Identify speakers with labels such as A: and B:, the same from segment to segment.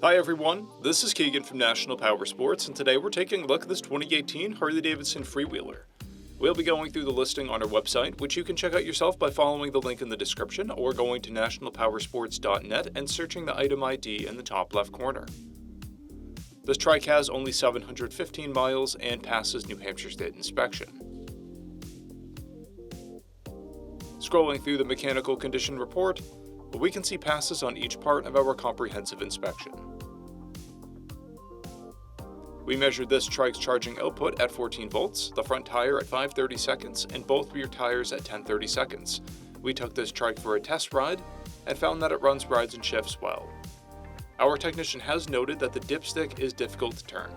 A: Hi everyone, this is Keegan from National Powersports, and today we're taking a look at this 2018 Harley-Davidson Freewheeler. We'll be going through the listing on our website, which you can check out yourself by following the link in the description or going to nationalpowersports.net and searching the item ID in the top left corner. This trike has only 715 miles and passes New Hampshire State inspection. Scrolling through the mechanical condition report, we can see passes on each part of our comprehensive inspection. We measured this trike's charging output at 14 volts, the front tire at 5/30 seconds, and both rear tires at 10/30 seconds. We took this trike for a test ride and found that it runs, rides, and shifts well. Our technician has noted that the dipstick is difficult to turn.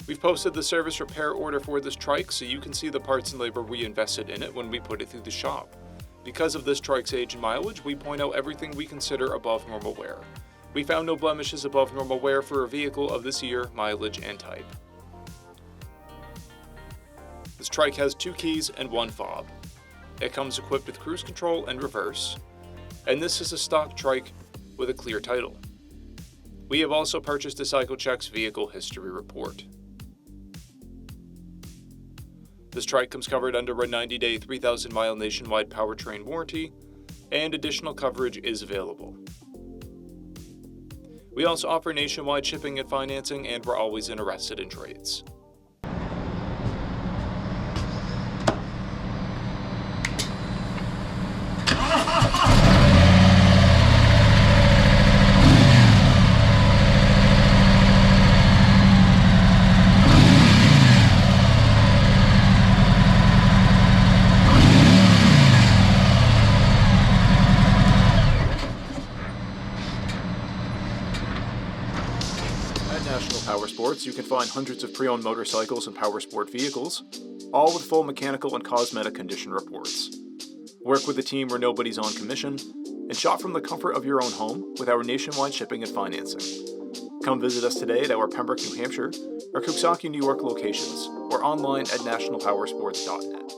A: We've posted the service repair order for this trike so you can see the parts and labor we invested in it when we put it through the shop. Because of this trike's age and mileage, we point out everything we consider above normal wear. We found no blemishes above normal wear for a vehicle of this year, mileage, and type. This trike has 2 keys and 1 fob. It comes equipped with cruise control and reverse, and this is a stock trike with a clear title. We have also purchased a CycleCheck's vehicle history report. This trike comes covered under a 90-day, 3,000-mile nationwide powertrain warranty, and additional coverage is available. We also offer nationwide shipping and financing, and we're always interested in trades. At National Powersports, you can find hundreds of pre-owned motorcycles and powersport vehicles, all with full mechanical and cosmetic condition reports. Work with a team where nobody's on commission, and shop from the comfort of your own home with our nationwide shipping and financing. Come visit us today at our Pembroke, New Hampshire, or Coxsackie, New York locations, or online at nationalpowersports.net.